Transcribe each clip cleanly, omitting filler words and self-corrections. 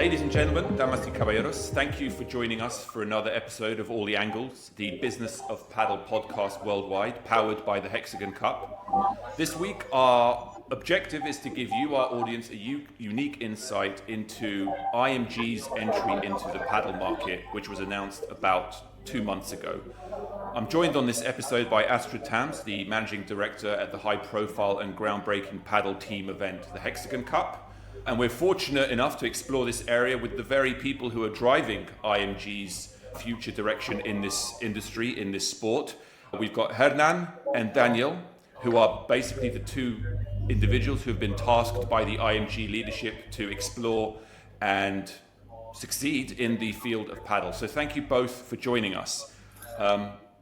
Ladies and gentlemen, damas y caballeros, thank you for joining us for another episode of All the Angles, the Business of Padel podcast worldwide, powered by the Hexagon Cup. This week, our objective is to give you, our audience, a unique insight into IMG's entry into the padel market, which was announced about 2 months ago. I'm joined on this episode by Astrid Thams, the managing director at the high-profile and groundbreaking padel team event, the Hexagon Cup. And we're fortunate enough to explore this area with the very people who are driving IMG's future direction in this industry, in this sport. We've got Hernan and Daniel, who are basically the two individuals who have been tasked by the IMG leadership to explore and succeed in the field of padel. So thank you both for joining us.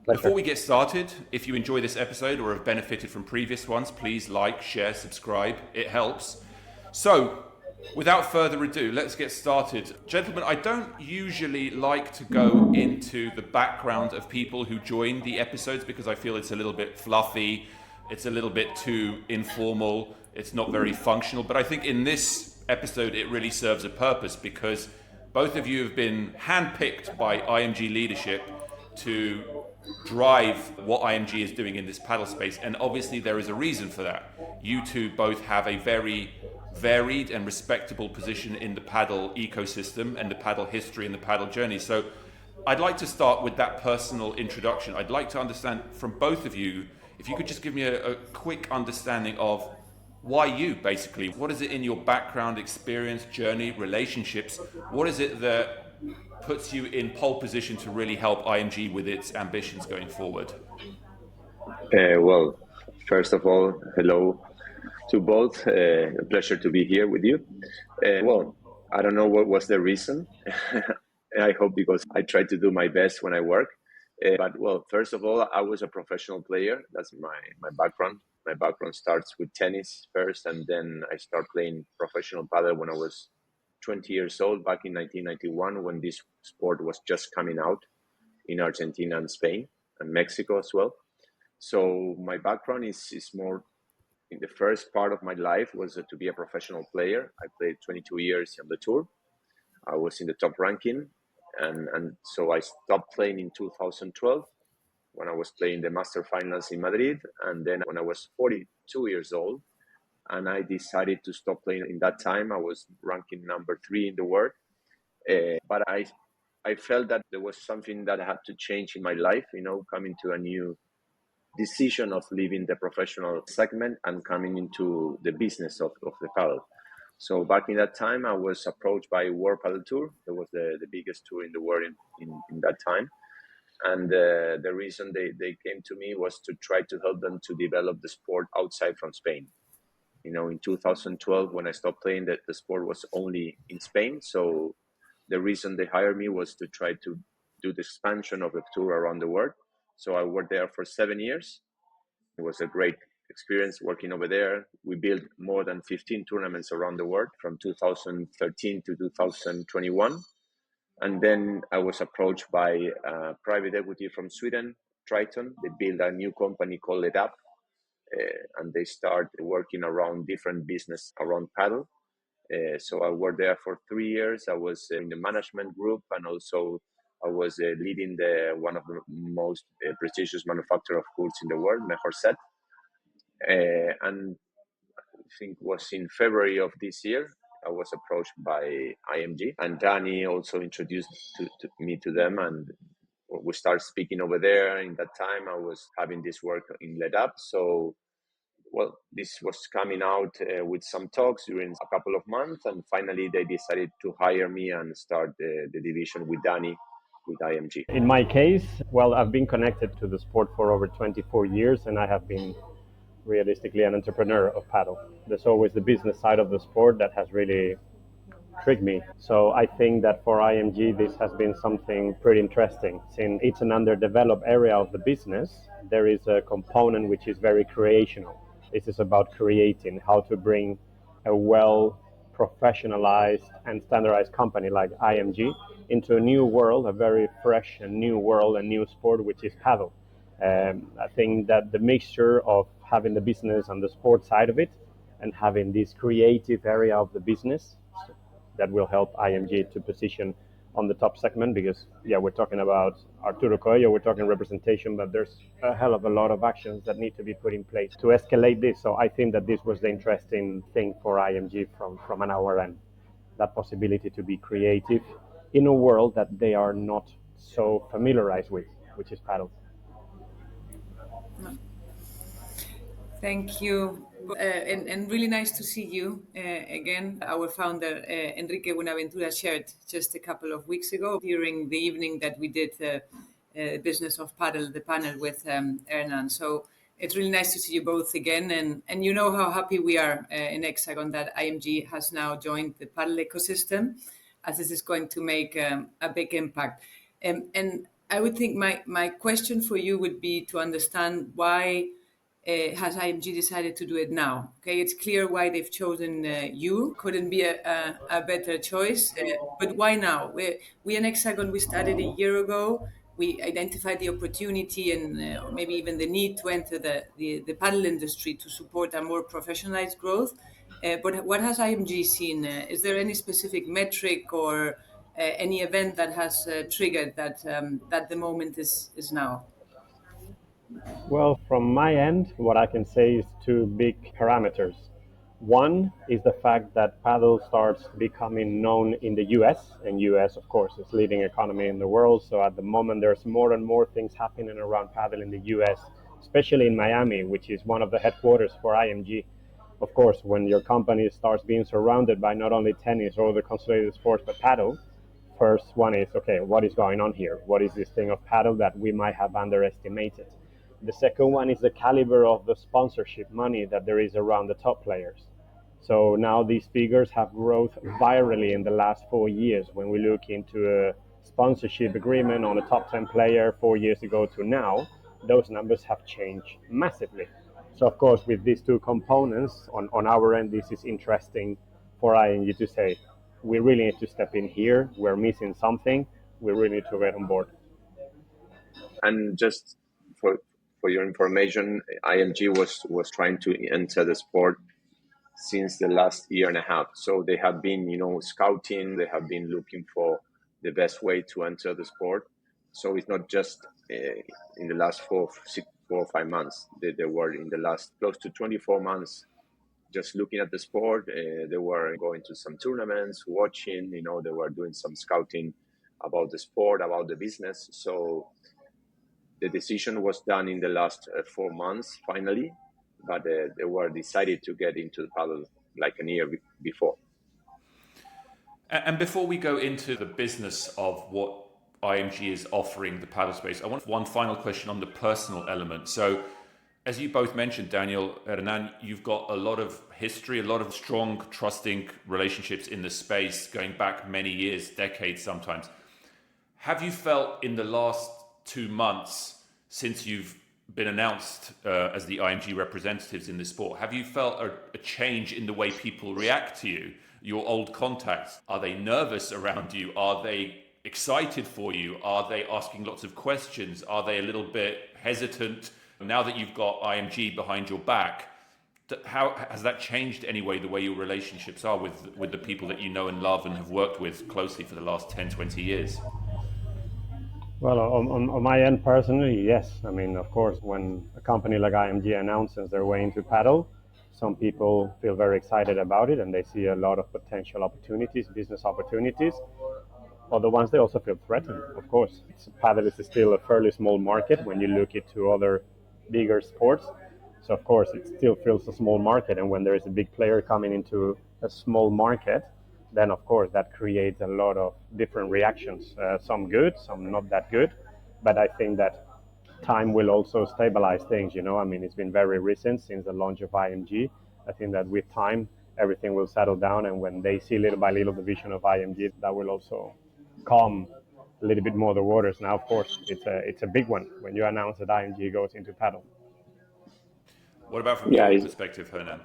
Before we get started, if you enjoy this episode or have benefited from previous ones, please like, share, subscribe. It helps. So, without further ado, let's get started. Gentlemen, I don't usually like to go into the background of people who join the episodes because I feel it's a little bit fluffy, it's a little bit too informal, it's not very functional. But I think in this episode, it really serves a purpose because both of you have been handpicked by IMG leadership to drive what IMG is doing in this padel space. And obviously there is a reason for that. You two both have a very varied and respectable position in the padel ecosystem and the padel history and the padel journey. So I'd like to start with that personal introduction. I'd like to understand from both of you, if you could just give me a quick understanding of why you, basically. What is it in your background, experience, journey, relationships? What is it that puts you in pole position to really help IMG with its ambitions going forward? Well, first of all, hello to both. A pleasure to be here with you. Well, I don't know what was the reason. I hope because I try to do my best when I work. But well, first of all, I was a professional player. That's my background. My background starts with tennis first, and then I started playing professional padel when I was 20 years old, back in 1991, when this sport was just coming out in Argentina and Spain and Mexico as well. So my background is more in the first part of my life was to be a professional player. I played 22 years on the tour. I was in the top ranking. And so I stopped playing in 2012 when I was playing the Master Finals in Madrid. And then when I was 42 years old, and I decided to stop playing. In that time, I was ranking number 3 in the world. But I felt that there was something that had to change in my life, coming to a new decision of leaving the professional segment and coming into the business of the padel. So back in that time, I was approached by World Padel Tour. It was the biggest tour in the world in that time. And the reason they came to me was to try to help them to develop the sport outside from Spain. In 2012, when I stopped playing, the sport was only in Spain. So the reason they hired me was to try to do the expansion of the tour around the world. So I worked there for 7 years. It was a great experience working over there. We built more than 15 tournaments around the world from 2013 to 2021. And then I was approached by private equity from Sweden, Triton. They built a new company called It Up. And they started working around different business around padel. So I worked there for 3 years. I was in the management group, and also I was leading one of the most prestigious manufacturer of courts in the world, Mejor Set. And I think it was in February of this year, I was approached by IMG, and Danny also introduced me to them, and we started speaking over there. In that time, I was having this work in Let Up. So, well, this was coming out with some talks during a couple of months, and finally they decided to hire me and start the division with Danny, with IMG. In my case, well, I've been connected to the sport for over 24 years, and I have been realistically an entrepreneur of padel. There's always the business side of the sport that has really tricked me. So I think that for IMG, this has been something pretty interesting. Since it's an underdeveloped area of the business, there is a component which is very creational. It is about creating how to bring a well professionalized and standardized company like IMG into a new world, a very fresh and new world, a new sport, which is padel. I think that the mixture of having the business and the sport side of it and having this creative area of the business that will help IMG to position on the top segment, because we're talking about Arturo Coello, we're talking representation, but there's a hell of a lot of actions that need to be put in place to escalate this. So I think that this was the interesting thing for IMG from our end, that possibility to be creative in a world that they are not so familiarized with, which is paddle. Thank you. And really nice to see you again. Our founder, Enrique Buenaventura, shared just a couple of weeks ago during the evening that we did Business of Padel, the panel with Hernan. So it's really nice to see you both again. And you know how happy we are in Hexagon that IMG has now joined the paddle ecosystem, as this is going to make a big impact. And I would think my question for you would be to understand why has IMG decided to do it now? Okay, it's clear why they've chosen you. Couldn't be a better choice. But why now? We in Hexagon, we started a year ago. We identified the opportunity and maybe even the need to enter the paddle industry to support a more professionalized growth. But what has IMG seen? Is there any specific metric or any event that has triggered that the moment is now? Well, from my end, what I can say is two big parameters. One is the fact that paddle starts becoming known in the US, and US, of course, is leading economy in the world. So at the moment, there's more and more things happening around paddle in the US, especially in Miami, which is one of the headquarters for IMG. Of course, when your company starts being surrounded by not only tennis or other consolidated sports, but paddle, first one is, okay, what is going on here? What is this thing of paddle that we might have underestimated? The second one is the caliber of the sponsorship money that there is around the top players. So now these figures have grown virally in the last 4 years. When we look into a sponsorship agreement on a top 10 player 4 years ago to now, those numbers have changed massively. So of course, with these two components, on our end, this is interesting for ING to say, we really need to step in here, we're missing something, we really need to get on board. And just for your information, IMG was trying to enter the sport since the last year and a half. So they have been, scouting. They have been looking for the best way to enter the sport. So it's not just in the last 4 or 5 months. They were in the last close to 24 months just looking at the sport. They were going to some tournaments, watching. They were doing some scouting about the sport, about the business. So the decision was done in the last 4 months, finally, but they were decided to get into the paddle like a year before. And before we go into the business of what IMG is offering the paddle space, I want one final question on the personal element. So, as you both mentioned, Daniel, Hernan, you've got a lot of history, a lot of strong, trusting relationships in the space going back many years, decades sometimes. Have you felt in the last 2 months since you've been announced as the IMG representatives in this sport, have you felt a change in the way people react to you, your old contacts? Are they nervous around you? Are they excited for you? Are they asking lots of questions? Are they a little bit hesitant? Now that you've got IMG behind your back, how has that changed anyway, the way your relationships are with the people that you know and love and have worked with closely for the last 10, 20 years? Well, on my end personally, yes. I mean, of course, when a company like IMG announces their way into paddle, some people feel very excited about it and they see a lot of potential opportunities, business opportunities. Other ones, they also feel threatened, of course. Paddle is still a fairly small market when you look into other bigger sports. So, of course, it still feels a small market. And when there is a big player coming into a small market, then of course that creates a lot of different reactions, some good, some not that good. But I think that time will also stabilize things, I mean, it's been very recent since the launch of IMG. I think that with time, everything will settle down. And when they see little by little the vision of IMG, that will also calm a little bit more the waters. Now, of course, it's a big one when you announce that IMG goes into paddle. What about from your perspective, Hernan?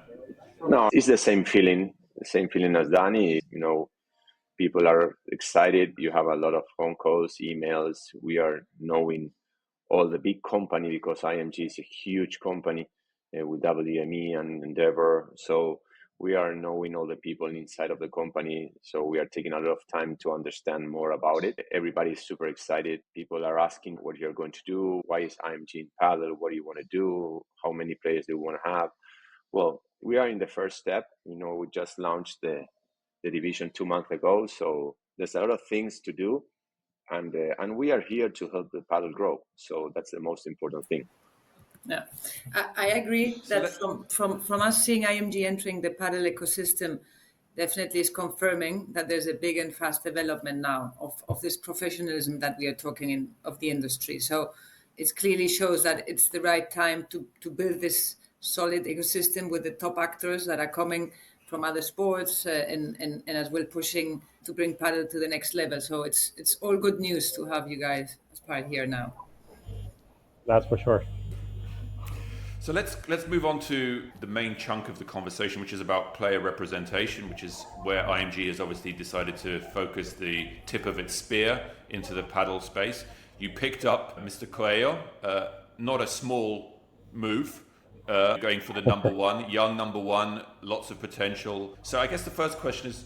No, it's the same feeling as Danny. People are excited. You have a lot of phone calls, emails. We are knowing all the big company because IMG is a huge company with WME and Endeavor. So we are knowing all the people inside of the company. So we are taking a lot of time to understand more about it. Everybody is super excited. People are asking what you're going to do. Why is IMG in paddle? What do you want to do? How many players do you want to have? Well, we are in the first step. We just launched the division 2 months ago. So there's a lot of things to do. And we are here to help the paddle grow. So that's the most important thing. Yeah, I agree that from us seeing IMG entering the paddle ecosystem definitely is confirming that there's a big and fast development now of this professionalism that we are talking in of the industry. So it clearly shows that it's the right time to build this solid ecosystem with the top actors that are coming from other sports and as well pushing to bring paddle to the next level. So it's all good news to have you guys as part here now. That's for sure. So let's move on to the main chunk of the conversation, which is about player representation, which is where IMG has obviously decided to focus the tip of its spear into the paddle space. You picked up Mr. Coello, not a small move, going for the number one, young number one, lots of potential. So I guess the first question is,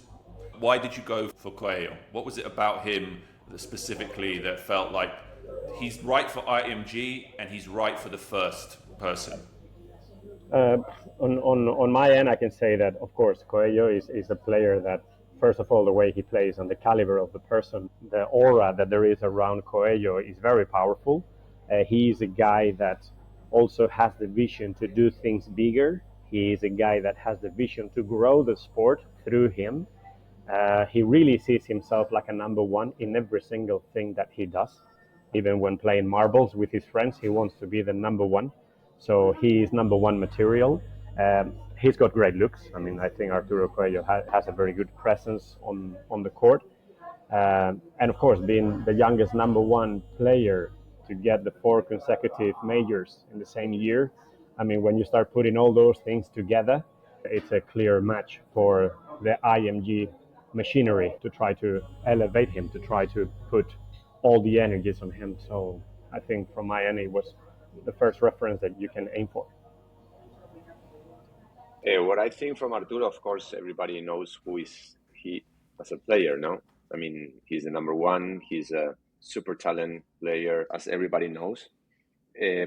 why did you go for Coello? What was it about him specifically that felt like he's right for IMG and he's right for the first person? On my end, I can say that, of course, Coello is a player that, first of all, the way he plays and the caliber of the person, the aura that there is around Coello is very powerful. He is a guy that also has the vision to do things bigger. He is a guy that has the vision to grow the sport through him. He really sees himself like a number one in every single thing that he does. Even when playing marbles with his friends, he wants to be the number one. So he is number one material. He's got great looks. I mean, I think Arturo Coello has a very good presence on the court. And of course, being the youngest number one player to get the 4 consecutive majors in the same year, I mean, when you start putting all those things together, it's a clear match for the IMG machinery to try to elevate him, to try to put all the energies on him. So I think from my end, it was the first reference that you can aim for. What I think from Arturo, of course, everybody knows who is he as a player, no? I mean, he's the number one. He's a super talent player, as everybody knows.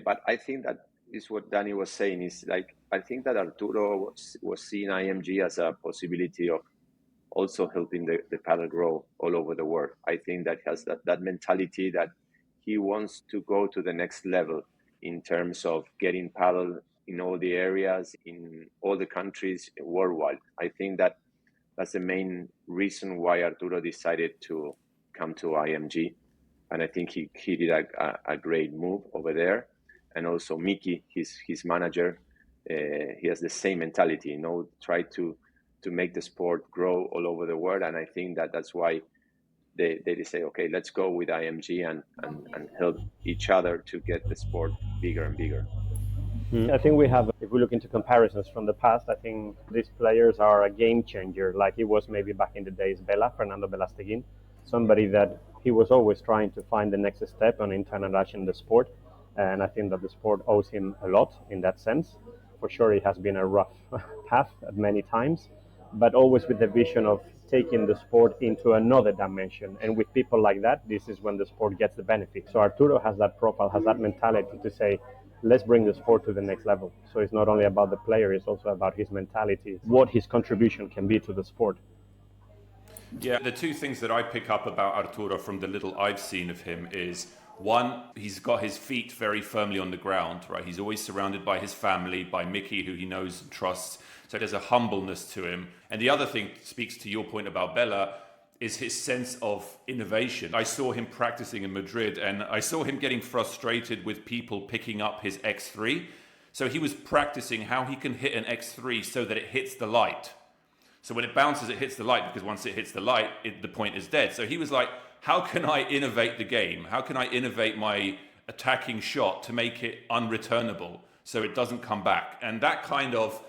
But I think that is what Danny was saying. Is like, I think that Arturo was seeing IMG as a possibility of also helping the paddle grow all over the world. I think that has that mentality that he wants to go to the next level in terms of getting paddle in all the areas, in all the countries worldwide. I think that that's the main reason why Arturo decided to come to IMG. And I think he did a great move over there. And also Mickey, his manager, he has the same mentality, try to make the sport grow all over the world. And I think that that's why they say, okay, let's go with IMG and help each other to get the sport bigger and bigger. I think we have, if we look into comparisons from the past, I think these players are a game changer, like it was maybe back in the days Fernando Velasteguin, somebody that he was always trying to find the next step on internationalizing the sport. And I think that the sport owes him a lot in that sense. For sure, it has been a rough path at many times, but always with the vision of taking the sport into another dimension. And with people like that, this is when the sport gets the benefit. So Arturo has that profile, has that mentality to say, let's bring the sport to the next level. So it's not only about the player, it's also about his mentality, what his contribution can be to the sport. Yeah, the two things that I pick up about Arturo from the little I've seen of him is, one, he's got his feet very firmly on the ground, right? He's always surrounded by his family, by Mickey, who he knows and trusts. So there's a humbleness to him. And the other thing speaks to your point about Bella, is his sense of innovation. I saw him practicing in Madrid and I saw him getting frustrated with people picking up his X3. So he was practicing how he can hit an X3 so that it hits the light. So when it bounces, it hits the light, because once it hits the light, the point is dead. So he was like, how can I innovate the game? How can I innovate my attacking shot to make it unreturnable so it doesn't come back? And that kind of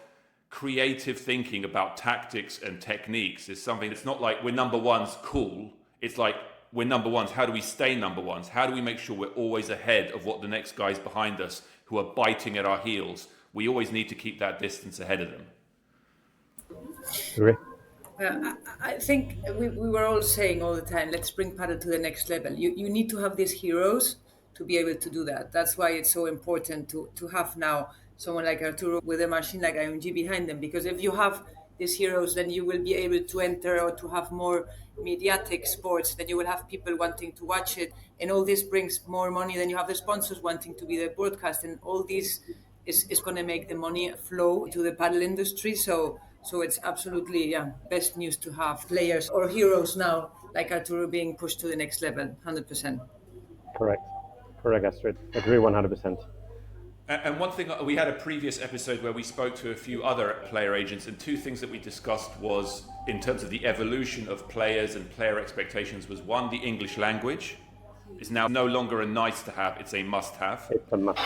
creative thinking about tactics and techniques is something that's not like we're number ones, cool. It's like we're number ones. How do we stay number ones? How do we make sure we're always ahead of what the next guys behind us who are biting at our heels? We always need to keep that distance ahead of them. Agree. I think we were all saying all the time, let's bring paddle to the next level. You need to have these heroes to be able to do that. That's why it's so important to have now someone like Arturo with a machine like IMG behind them. Because if you have these heroes, then you will be able to enter or to have more mediatic sports, then you will have people wanting to watch it. And all this brings more money. Then you have the sponsors wanting to be the broadcast. And all this is going to make the money flow to the paddle industry. So it's absolutely best news to have players or heroes now like Arturo being pushed to the next level, 100%. Correct. Correct, Astrid. Agree 100%. And one thing, we had a previous episode where we spoke to a few other player agents, and two things that we discussed was, in terms of the evolution of players and player expectations, was one, the English language is now no longer a nice to have, it's a must have. It's a must.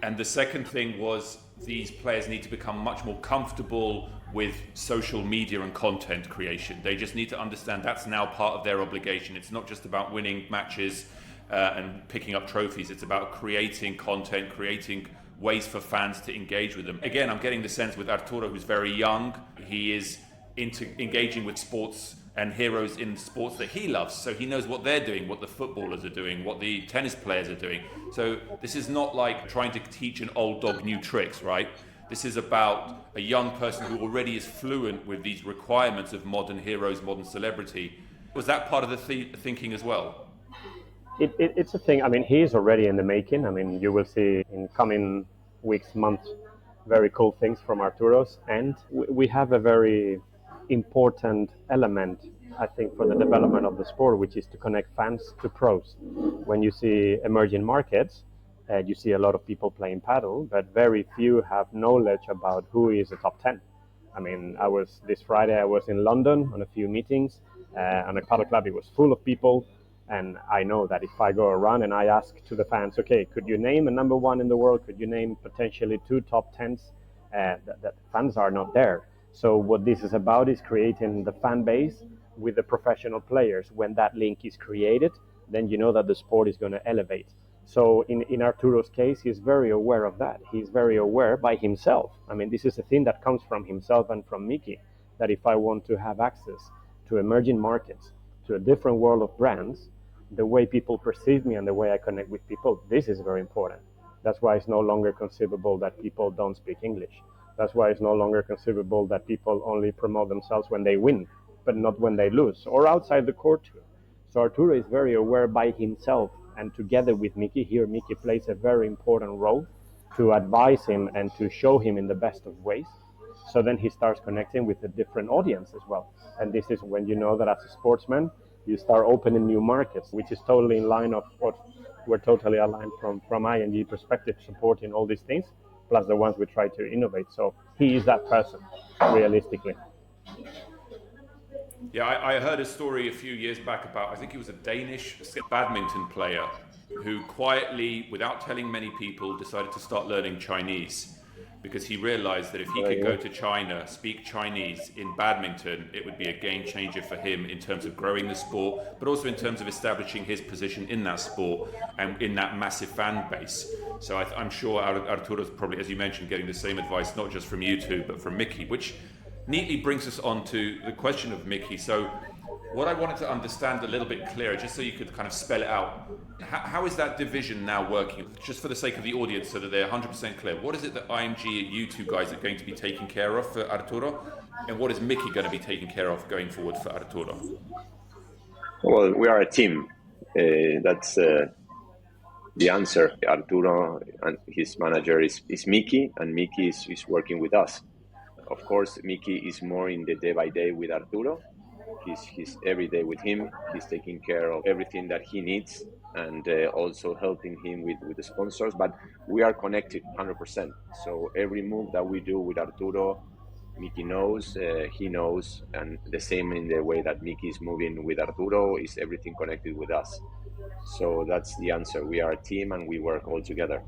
And the second thing was these players need to become much more comfortable with social media and content creation. They just need to understand that's now part of their obligation. It's not just about winning matches and picking up trophies. It's about creating content, creating ways for fans to engage with them. Again, I'm getting the sense with Arturo, who's very young, he is into engaging with sports and heroes in sports that he loves. So he knows what they're doing, what the footballers are doing, what the tennis players are doing. So this is not like trying to teach an old dog new tricks, right? This is about a young person who already is fluent with these requirements of modern heroes, modern celebrity. Was that part of the thinking as well? It's a thing. I mean, he is already in the making. I mean, you will see in coming weeks, months, very cool things from Arturo's. And we have a very important element, I think, for the development of the sport, which is to connect fans to pros. When you see emerging markets, you see a lot of people playing paddle, but very few have knowledge about who is a top 10. I mean, this Friday I was in London on a few meetings, and a paddle club, it was full of people. And I know that if I go around and I ask to the fans, okay, could you name a number one in the world? Could you name potentially 2 top 10s? That fans are not there. So what this is about is creating the fan base with the professional players. When that link is created, then you know that the sport is going to elevate. So in Arturo's case, he's very aware of that. He's very aware by himself. I mean, this is a thing that comes from himself and from Mickey, that if I want to have access to emerging markets, to a different world of brands, the way people perceive me and the way I connect with people, this is very important. That's why it's no longer conceivable that people don't speak English. That's why it's no longer conceivable that people only promote themselves when they win, but not when they lose, or outside the court too. So Arturo is very aware by himself, and together with Mickey, here Mickey plays a very important role to advise him and to show him in the best of ways. So then he starts connecting with a different audience as well. And this is when you know that as a sportsman, you start opening new markets, which is totally in line of what we're totally aligned from ING perspective, supporting all these things, plus the ones we try to innovate. So he is that person, realistically. Yeah, I heard a story a few years back about, I think he was a Danish badminton player who quietly, without telling many people, decided to start learning Chinese, because he realized that if he could go to China, speak Chinese in badminton, it would be a game changer for him in terms of growing the sport, but also in terms of establishing his position in that sport and in that massive fan base. So I'm sure Arturo's probably, as you mentioned, getting the same advice, not just from you two, but from Mickey, which neatly brings us on to the question of Mickey. So what I wanted to understand a little bit clearer, just so you could kind of spell it out, how is that division now working? Just for the sake of the audience, so that they're 100% clear. What is it that IMG, you two guys, are going to be taking care of for Arturo? And what is Mickey going to be taking care of going forward for Arturo? Well, we are a team. That's the answer. Arturo and his manager is Mickey, and Mickey is working with us. Of course, Mickey is more in the day by day with Arturo. He's every day with him. He's taking care of everything that he needs, and also helping him with the sponsors. But we are connected 100%. So every move that we do with Arturo, Mickey knows, he knows, and the same in the way that Mickey is moving with Arturo, is everything connected with us. So that's the answer. We are a team and we work all together.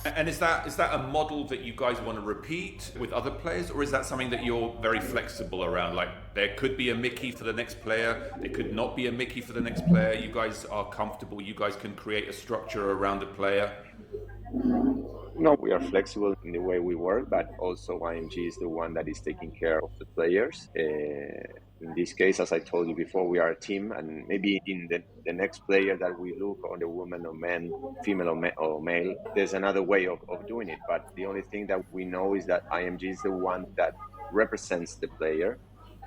And is that a model that you guys want to repeat with other players, or is that something that you're very flexible around? Like, there could be a Mickey for the next player, there could not be a Mickey for the next player. You guys are comfortable, you guys can create a structure around the player? No, we are flexible in the way we work, but also IMG is the one that is taking care of the players. In this case, as I told you before, we are a team, and maybe in the next player that we look on the woman or man, female or male, there's another way of doing it. But the only thing that we know is that IMG is the one that represents the player.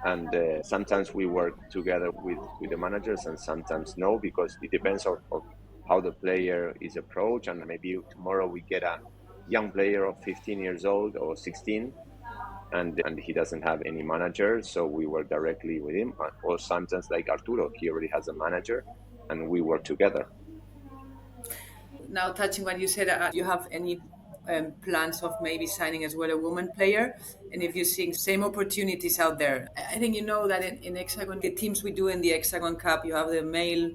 And sometimes we work together with the managers and sometimes no, because it depends of how the player is approached. And maybe tomorrow we get a young player of 15 years old or 16 and he doesn't have any manager, so we work directly with him. Or sometimes like Arturo, he already has a manager and we work together. Now, touching what you said, you have any plans of maybe signing as well a woman player? And if you're seeing same opportunities out there, I think you know that in Hexagon, the teams we do in the Hexagon Cup, you have the male,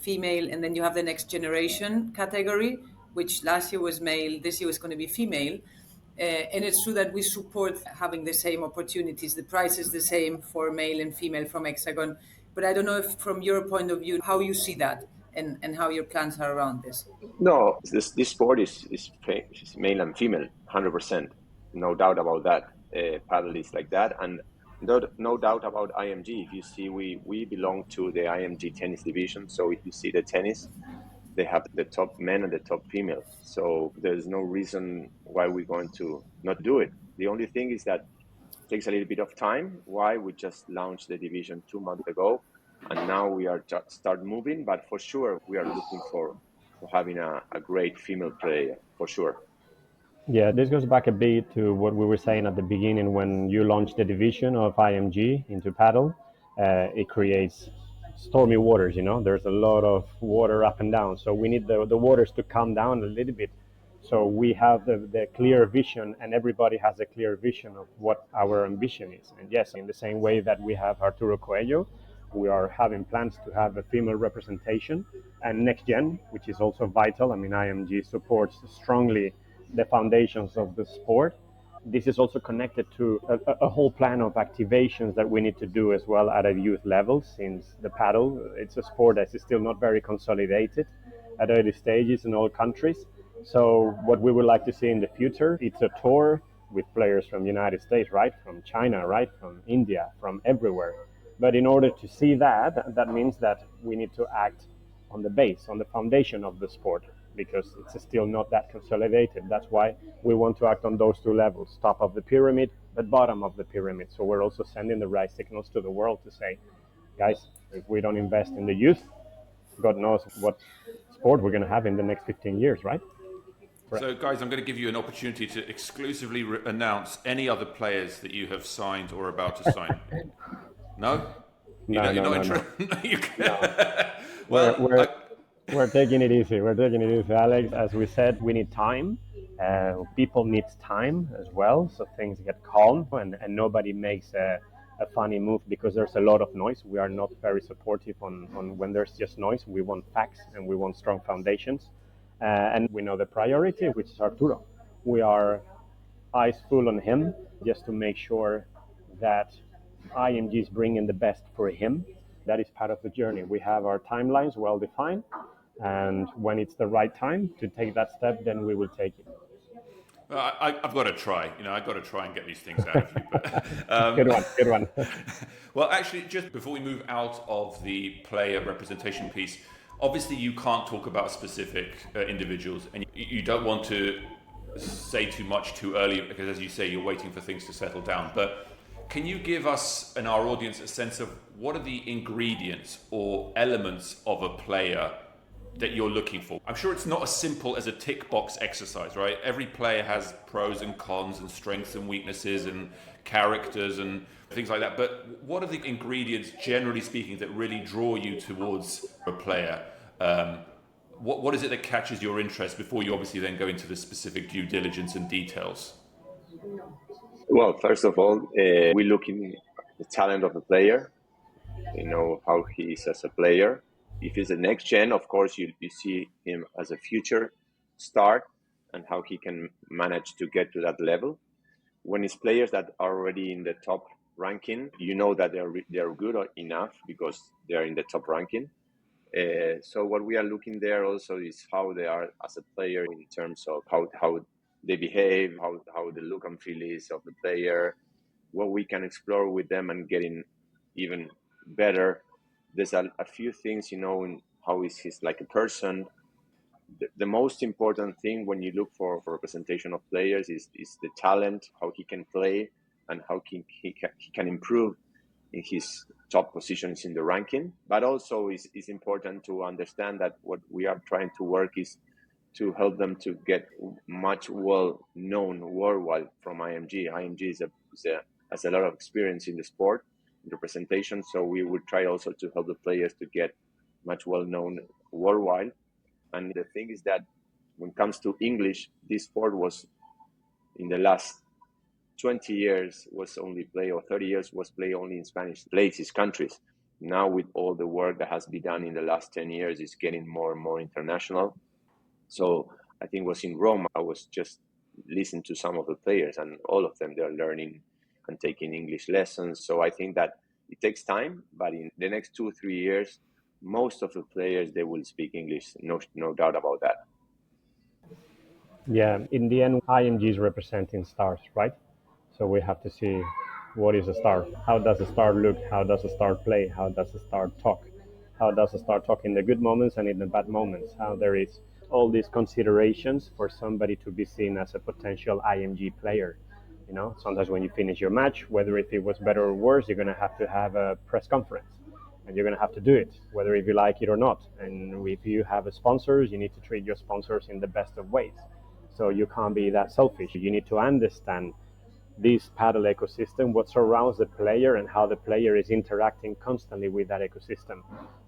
female, and then you have the next generation category, which last year was male, this year is going to be female. And it's true that we support having the same opportunities. The price is the same for male and female from Hexagon. But I don't know if from your point of view, how you see that and how your plans are around this. No, this sport is male and female, 100%. No doubt about that. Paddle is like that. And no doubt about IMG. If you see, we belong to the IMG tennis division. So if you see the tennis, they have the top men and the top female. So there's no reason why we're going to not do it. The only thing is that it takes a little bit of time. Why? We just launched the division 2 months ago, and now we are just start moving. But for sure, we are looking for having a great female player, for sure. Yeah, this goes back a bit to what we were saying at the beginning when you launched the division of IMG into paddle. It creates stormy waters, there's a lot of water up and down. So we need the waters to calm down a little bit. So we have the clear vision, and everybody has a clear vision of what our ambition is. And yes, in the same way that we have Arturo Coello, we are having plans to have a female representation and next gen, which is also vital. I mean, IMG supports strongly the foundations of the sport. This is also connected to a whole plan of activations that we need to do as well at a youth level, since the paddle, it's a sport that is still not very consolidated at early stages in all countries. So what we would like to see in the future, it's a tour with players from the United States, right? From China, right? From India, from everywhere. But in order to see that, that means that we need to act on the base, on the foundation of the sport, because it's still not that consolidated. That's why we want to act on those two levels, top of the pyramid, but bottom of the pyramid. So we're also sending the right signals to the world to say, guys, if we don't invest in the youth, God knows what sport we're going to have in the next 15 years, right? So, guys, I'm going to give you an opportunity to exclusively announce any other players that you have signed or about to sign. No? No. You We're taking it easy. Alex. As we said, we need time. People need time as well, so things get calm and nobody makes a funny move because there's a lot of noise. We are not very supportive on when there's just noise. We want facts and we want strong foundations. And we know the priority, which is Arturo. We are eyes full on him just to make sure that IMG is bringing the best for him. That is part of the journey. We have our timelines well defined, and when it's the right time to take that step, then we will take it. I've got to try. I've got to try and get these things out of you. But, Good one. Well, actually, just before we move out of the player representation piece, obviously you can't talk about specific individuals, and you don't want to say too much too early because, as you say, you're waiting for things to settle down. But can you give us and our audience a sense of what are the ingredients or elements of a player that you're looking for? I'm sure it's not as simple as a tick box exercise, right? Every player has pros and cons and strengths and weaknesses and characters and things like that. But what are the ingredients, generally speaking, that really draw you towards a player? What is it that catches your interest before you obviously then go into the specific due diligence and details? Well, first of all, we look in the talent of the player, how he is as a player. If he's a next gen, of course, you see him as a future star and how he can manage to get to that level. When it's players that are already in the top ranking, that they're good enough because they're in the top ranking. So what we are looking there also is how they are as a player in terms of how they behave, how the look and feel is of the player, what we can explore with them and getting even better. There's a few things, in how is he's like a person. The most important thing when you look for representation of players is the talent, how he can play, and how he can improve in his top positions in the ranking. But also is important to understand that what we are trying to work is to help them to get much well known worldwide from IMG. IMG has a lot of experience in the sport, in representation. So we would try also to help the players to get much well known worldwide. And the thing is that when it comes to English, this sport was in the last 20 years was only play, or 30 years was play only in Spanish places, countries. Now with all the work that has been done in the last 10 years, it's getting more and more international. So I think it was in Rome, I was just listening to some of the players, and all of them, they're learning and taking English lessons. So I think that it takes time, but in the next 2-3 years, most of the players, they will speak English, no doubt about that. Yeah, in the end, IMG is representing stars, right? So we have to see what is a star. How does a star look? How does a star play? How does a star talk? How does a star talk in the good moments and in the bad moments? How there is all these considerations for somebody to be seen as a potential IMG player. Sometimes when you finish your match, whether if it was better or worse, you're going to have a press conference. And you're going to have to do it, whether if you like it or not. And if you have sponsors, you need to treat your sponsors in the best of ways. So you can't be that selfish. You need to understand this paddle ecosystem, what surrounds the player and how the player is interacting constantly with that ecosystem.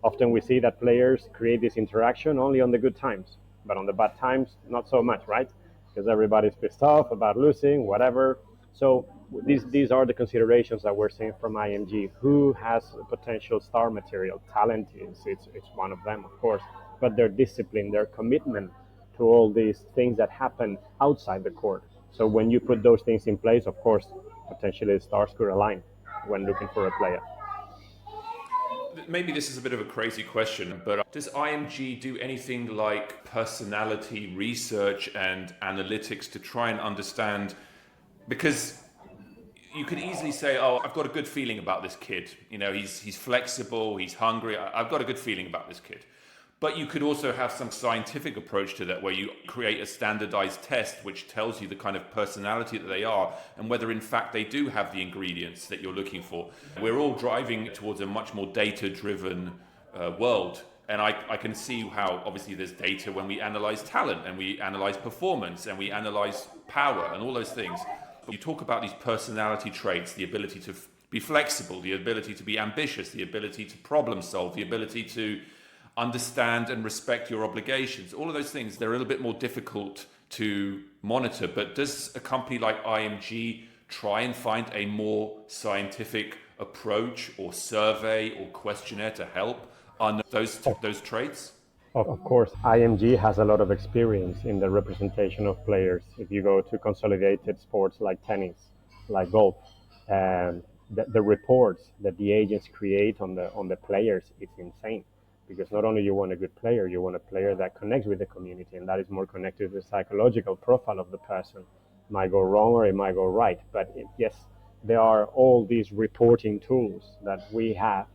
Often we see that players create this interaction only on the good times, but on the bad times, not so much, right? Because everybody's pissed off about losing, whatever. So these are the considerations that we're seeing from IMG. Who has potential star material? Talent it's one of them, of course, but their discipline, their commitment to all these things that happen outside the court. So when you put those things in place, of course, potentially the stars could align when looking for a player. Maybe this is a bit of a crazy question, but does IMG do anything like personality research and analytics to try and understand? Because you could easily say, oh, I've got a good feeling about this kid. He's flexible, he's hungry. I've got a good feeling about this kid. But you could also have some scientific approach to that, where you create a standardized test which tells you the kind of personality that they are and whether in fact they do have the ingredients that you're looking for. We're all driving towards a much more data-driven world. And I can see how obviously there's data when we analyze talent and we analyze performance and we analyze power and all those things. But you talk about these personality traits, the ability to be flexible, the ability to be ambitious, the ability to problem solve, the ability to understand and respect your obligations. All of those things, they're a little bit more difficult to monitor. But does a company like IMG try and find a more scientific approach or survey or questionnaire to help on those traits? Of course, IMG has a lot of experience in the representation of players. If you go to consolidated sports like tennis, like golf, the reports that the agents create on the players, it's insane. Because not only you want a good player, you want a player that connects with the community, and that is more connected to the psychological profile of the person. It might go wrong or it might go right, but yes, there are all these reporting tools that we have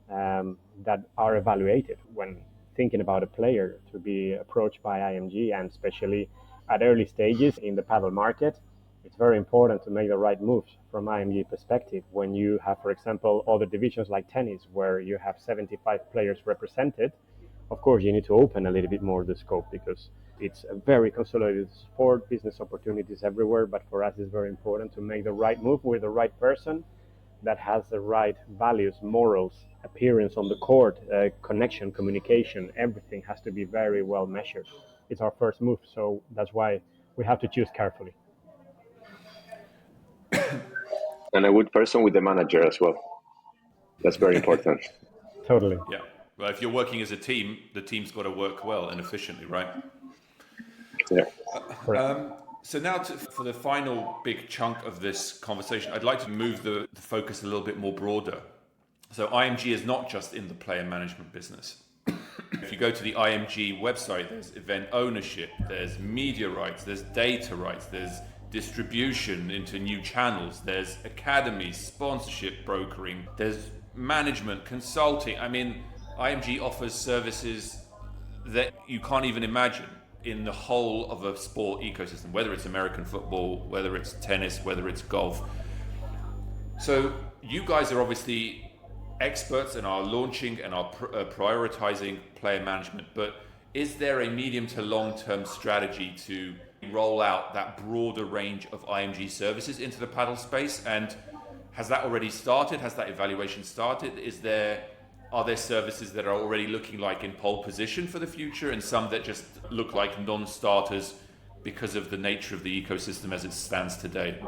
that are evaluated when thinking about a player to be approached by IMG, and especially at early stages in the paddle market. It's very important to make the right moves from IMG perspective. When you have, for example, other divisions like tennis, where you have 75 players represented, of course, you need to open a little bit more the scope, because it's a very consolidated sport, business opportunities everywhere. But for us, it's very important to make the right move with the right person that has the right values, morals, appearance on the court, connection, communication. Everything has to be very well measured. It's our first move, so that's why we have to choose carefully. And a good person with the manager as well. That's very important. Totally. Yeah. Well, if you're working as a team, the team's got to work well and efficiently, right? Yeah. So now for the final big chunk of this conversation, I'd like to move the focus a little bit more broader. So IMG is not just in the player management business. If you go to the IMG website, there's event ownership, there's media rights, there's data rights, there's distribution into new channels, there's academies, sponsorship, brokering, there's management, consulting. I mean, IMG offers services that you can't even imagine in the whole of a sport ecosystem, whether it's American football, whether it's tennis, whether it's golf. So you guys are obviously experts and are launching and are prioritizing player management, but is there a medium to long-term strategy to roll out that broader range of IMG services into the paddle space? And has that already started? Has that evaluation started? Are there services that are already looking like in pole position for the future and some that just look like non-starters because of the nature of the ecosystem as it stands today?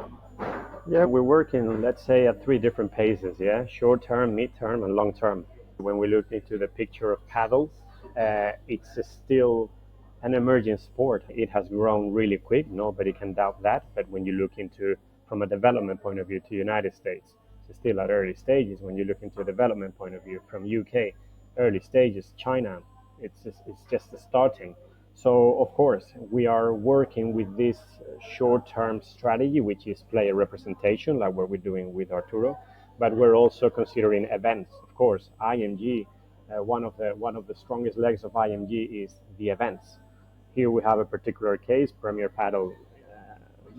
Yeah, we're working, let's say, at three different paces, yeah? Short term, mid term, and long term. When we look into the picture of paddle, it's still an emerging sport. It has grown really quick, nobody can doubt that. But when you look into, from a development point of view, to United States, it's still at early stages. When you look into a development point of view, from UK, early stages, China, it's just starting. So, of course, we are working with this short-term strategy, which is player representation, like what we're doing with Arturo, but we're also considering events. Of course, IMG, one of the strongest legs of IMG is the events. Here we have a particular case. Premier Padel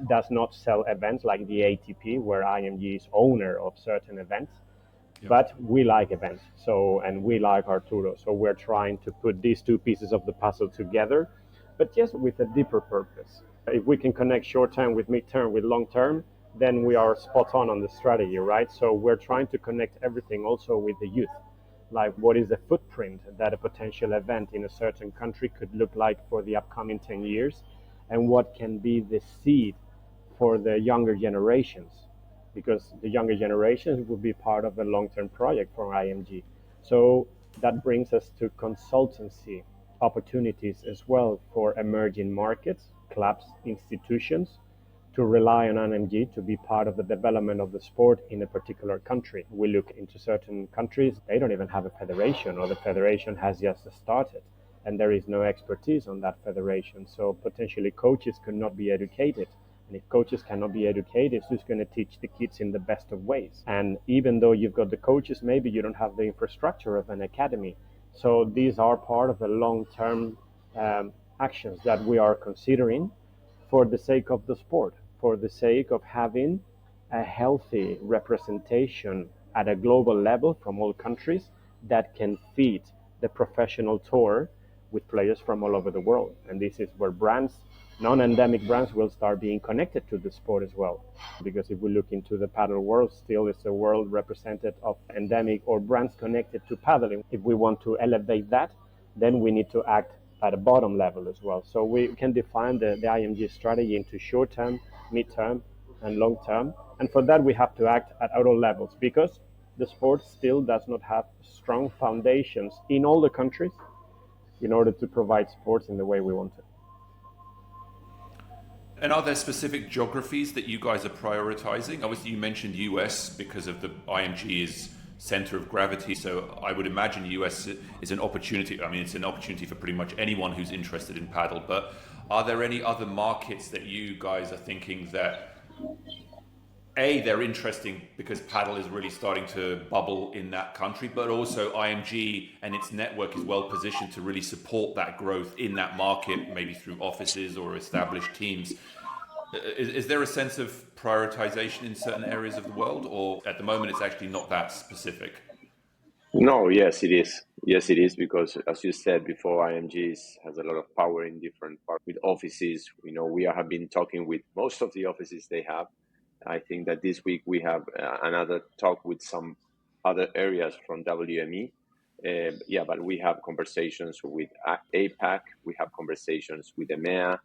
does not sell events like the ATP, where IMG is owner of certain events. Yep. But we like events, and we like Arturo. So we're trying to put these two pieces of the puzzle together, but just with a deeper purpose. If we can connect short term with mid term with long term, then we are spot on the strategy, right? So we're trying to connect everything also with the youth. Like, what is the footprint that a potential event in a certain country could look like for the upcoming 10 years? And what can be the seed for the younger generations? Because the younger generations will be part of a long-term project for IMG. So that brings us to consultancy opportunities as well for emerging markets, clubs, institutions, to rely on IMG to be part of the development of the sport in a particular country. We look into certain countries, they don't even have a federation, or the federation has just started, and there is no expertise on that federation. So potentially coaches could not be educated. And if coaches cannot be educated, who's going to teach the kids in the best of ways? And even though you've got the coaches, maybe you don't have the infrastructure of an academy. So these are part of the long-term actions that we are considering for the sake of the sport, for the sake of having a healthy representation at a global level from all countries that can feed the professional tour with players from all over the world. And this is where brands, non-endemic brands, will start being connected to the sport as well. Because if we look into the paddle world, still it's a world represented of endemic or brands connected to paddling. If we want to elevate that, then we need to act at a bottom level as well. So we can define the IMG strategy into short-term, mid-term, and long-term. And for that, we have to act at all levels, because the sport still does not have strong foundations in all the countries in order to provide sports in the way we want to. And are there specific geographies that you guys are prioritizing? Obviously, you mentioned US because of the IMG's center of gravity. So I would imagine US is an opportunity. I mean, it's an opportunity for pretty much anyone who's interested in paddle. But are there any other markets that you guys are thinking that, A, they're interesting because paddle is really starting to bubble in that country, but also IMG and its network is well positioned to really support that growth in that market, maybe through offices or established teams. Is there a sense of prioritization in certain areas of the world, or at the moment it's actually not that specific? No, yes, it is. Yes, it is, because as you said before, IMG has a lot of power in different parts with offices. You know, we have been talking with most of the offices they have. I think that this week we have another talk with some other areas from WME. But we have conversations with APAC, we have conversations with EMEA,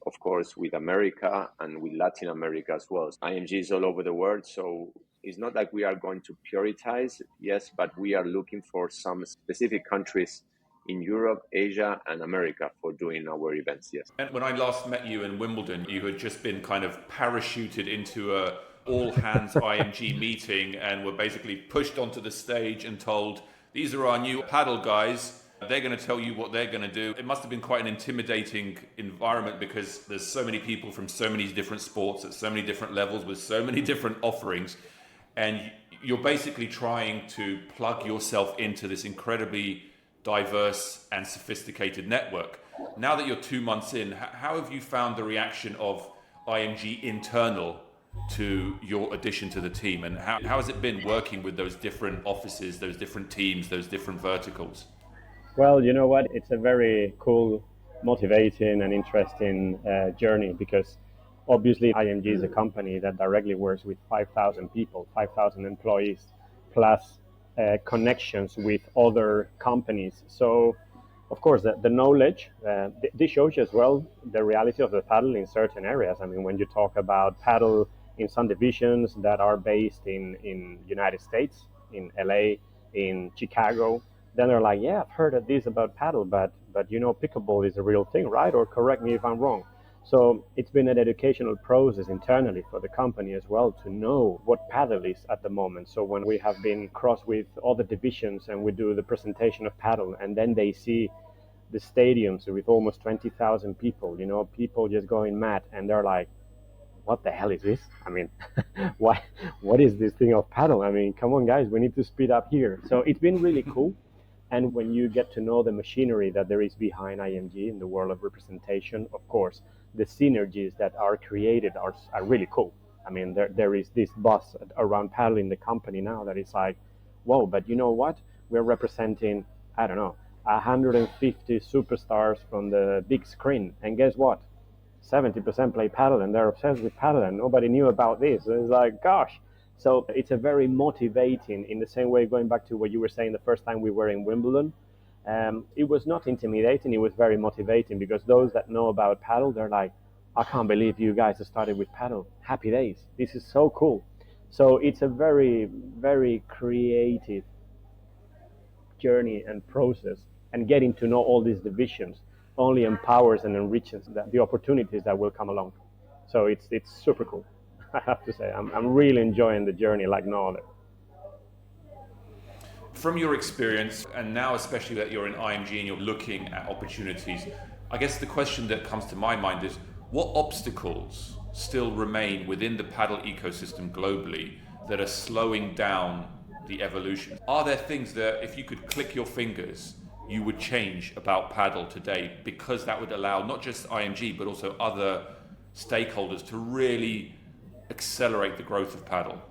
of course, with America and with Latin America as well. IMG is all over the world, so it's not like we are going to prioritize, yes, but we are looking for some specific countries in Europe, Asia, and America for doing our events, yes. And when I last met you in Wimbledon, you had just been kind of parachuted into a all-hands IMG meeting and were basically pushed onto the stage and told, these are our new paddle guys, They're going to tell you what they're going to do. It must have been quite an intimidating environment because there's so many people from so many different sports at so many different levels with so many different offerings. And you're basically trying to plug yourself into this incredibly diverse and sophisticated network. Now that you're 2 months in, how have you found the reaction of IMG Internal to your addition to the team? And how has it been working with those different offices, those different teams, those different verticals? Well, you know what? It's a very cool, motivating, and interesting journey because obviously IMG is a company that directly works with 5,000 people, 5,000 employees, plus connections with other companies. So, of course, the knowledge, this shows you as well the reality of the paddle in certain areas. I mean, when you talk about paddle in some divisions that are based in United States, in LA, in Chicago, then they're like, yeah, I've heard of this about paddle, but you know, pickleball is a real thing, right? Or correct me if I'm wrong. So it's been an educational process internally for the company as well to know what paddle is at the moment. So when we have been crossed with other divisions and we do the presentation of paddle, and then they see the stadiums with almost 20,000 people, you know, people just going mad, and they're like, what the hell is this? I mean, what is this thing of paddle? I mean, come on, guys, we need to speed up here. So it's been really cool. And when you get to know the machinery that there is behind IMG in the world of representation, of course, the synergies that are created are really cool. I mean, there is this buzz around paddle in the company now that is like, whoa, but you know what? We're representing, I don't know, 150 superstars from the big screen. And guess what? 70% play paddle and they're obsessed with paddle and nobody knew about this. It's like, gosh. So it's a very motivating, in the same way, going back to what you were saying the first time we were in Wimbledon. It was not intimidating, it was very motivating because those that know about paddle, they're like, I can't believe you guys started with paddle. Happy days. This is so cool. So it's a very, very creative journey and process, and getting to know all these divisions only empowers and enriches the opportunities that will come along. So it's super cool. I have to say, I'm really enjoying the journey like no other. From your experience, and now especially that you're in IMG and you're looking at opportunities, I guess the question that comes to my mind is, what obstacles still remain within the paddle ecosystem globally that are slowing down the evolution? Are there things that, if you could click your fingers, you would change about paddle today, because that would allow not just IMG but also other stakeholders to really accelerate the growth of paddle?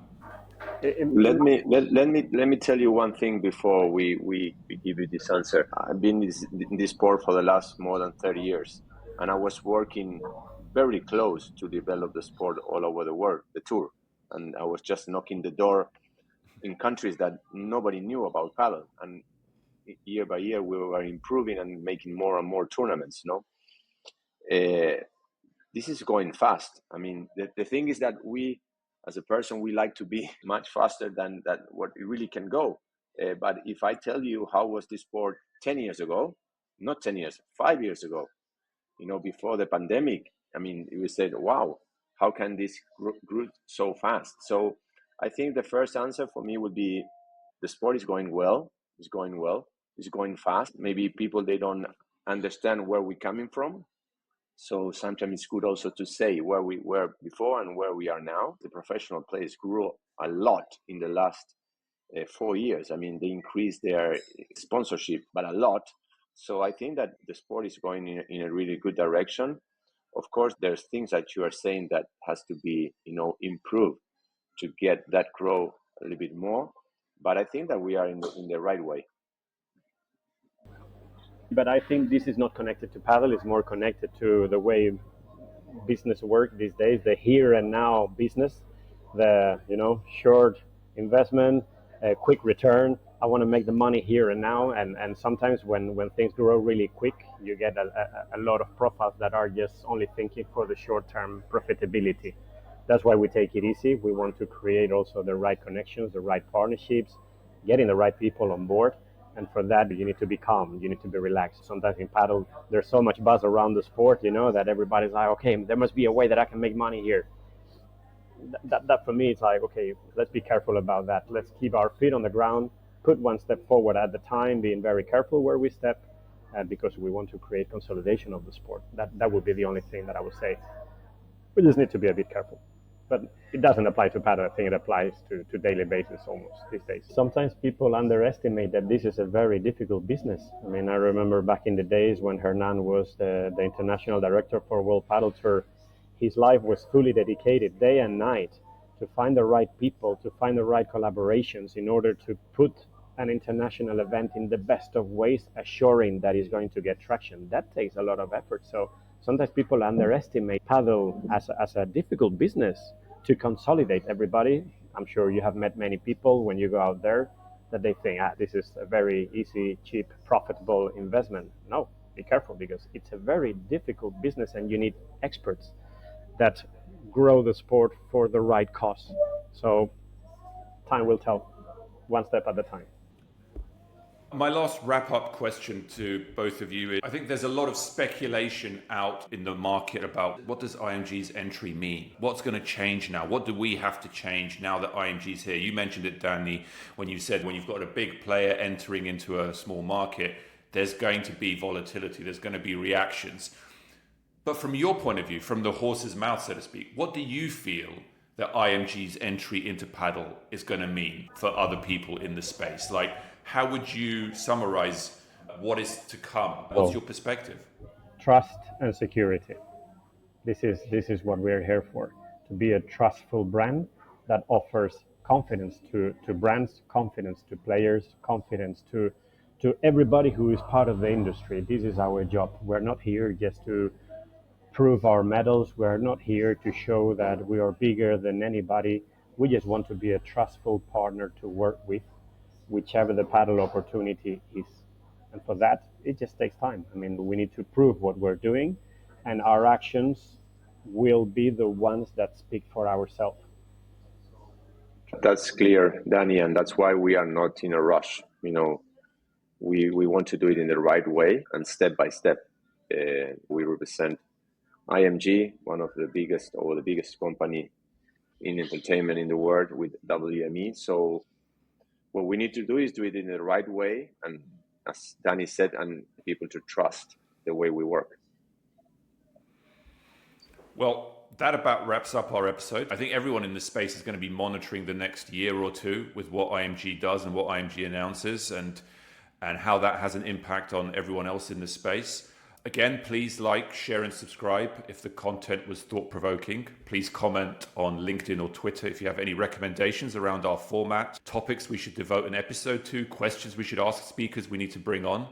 Let me tell you one thing before we give you this answer. I've been in this sport for the last more than 30 years, and I was working very close to develop the sport all over the world, the tour, and I was just knocking the door in countries that nobody knew about paddle, and year by year we were improving and making more and more tournaments. This is going fast. I mean, the thing is that we, as a person, we like to be much faster than what it really can go. But if I tell you how was this sport 10 years ago, not 10 years, 5 years ago, before the pandemic, I mean, we said, wow, how can this grow so fast? So I think the first answer for me would be the sport is going well, it's going fast. Maybe people, they don't understand where we're coming from. So sometimes it's good also to say where we were before and where we are now. The professional players grew a lot in the last 4 years. I mean, they increased their sponsorship, but a lot. So I think that the sport is going in a really good direction. Of course, there's things that you are saying that has to be, improved to get that grow a little bit more. But I think that we are in the right way. But I think this is not connected to paddle, it's more connected to the way business work these days, the here and now business, the short investment, quick return. I want to make the money here and now, and sometimes when things grow really quick, you get a lot of profiles that are just only thinking for the short-term profitability. That's why we take it easy. We want to create also the right connections, the right partnerships, getting the right people on board. And for that, you need to be calm. You need to be relaxed. Sometimes in paddle, there's so much buzz around the sport, that everybody's like, okay, there must be a way that I can make money here. That for me, it's like, okay, let's be careful about that. Let's keep our feet on the ground. put one step forward at the time, being very careful where we step, because we want to create consolidation of the sport. That would be the only thing that I would say. We just need to be a bit careful. But it doesn't apply to paddle. I think it applies to daily basis almost these days. Sometimes people underestimate that this is a very difficult business. I mean, I remember back in the days when Hernan was the international director for World Paddle Tour, his life was fully dedicated day and night to find the right people, to find the right collaborations in order to put an international event in the best of ways, assuring that it's going to get traction. That takes a lot of effort. So sometimes people underestimate paddle as a difficult business to consolidate everybody. I'm sure you have met many people when you go out there that they think, this is a very easy, cheap, profitable investment. No, be careful, because it's a very difficult business and you need experts that grow the sport for the right cause. So time will tell, one step at a time. My last wrap-up question to both of you is, I think there's a lot of speculation out in the market about what does IMG's entry mean? What's going to change now? What do we have to change now that IMG's here? You mentioned it, Danny, when you said when you've got a big player entering into a small market, there's going to be volatility, there's going to be reactions. But from your point of view, from the horse's mouth, so to speak, what do you feel that IMG's entry into paddle is going to mean for other people in the space? Like, how would you summarize what is to come? What's your perspective? Trust and security. This is what we're here for, to be a trustful brand that offers confidence to brands, confidence to players, confidence to everybody who is part of the industry. This is our job. We're not here just to prove our medals. We're not here to show that we are bigger than anybody. We just want to be a trustful partner to work with, whichever the paddle opportunity is. And for that, it just takes time. I mean, we need to prove what we're doing, and our actions will be the ones that speak for ourselves. That's clear, Danny, and that's why we are not in a rush. We want to do it in the right way and step by step. We represent IMG, one of the biggest company in entertainment in the world, with WME. So what we need to do is do it in the right way, and as Danny said, and people to trust the way we work. Well, that about wraps up our episode. I think everyone in this space is going to be monitoring the next year or two with what IMG does and what IMG announces, and how that has an impact on everyone else in the space. Again, please like, share and subscribe if the content was thought-provoking. Please comment on LinkedIn or Twitter if you have any recommendations around our format, topics we should devote an episode to, questions we should ask speakers we need to bring on.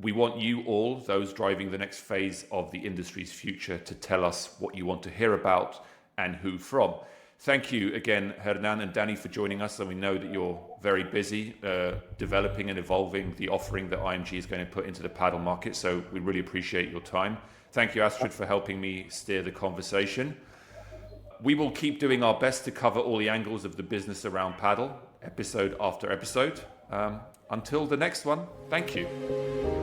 We want you all, those driving the next phase of the industry's future, to tell us what you want to hear about and who from. Thank you again, Hernan and Danny, for joining us. And we know that you're very busy developing and evolving the offering that IMG is going to put into the paddle market. So we really appreciate your time. Thank you, Astrid, for helping me steer the conversation. We will keep doing our best to cover all the angles of the business around paddle, episode after episode. Until the next one, thank you.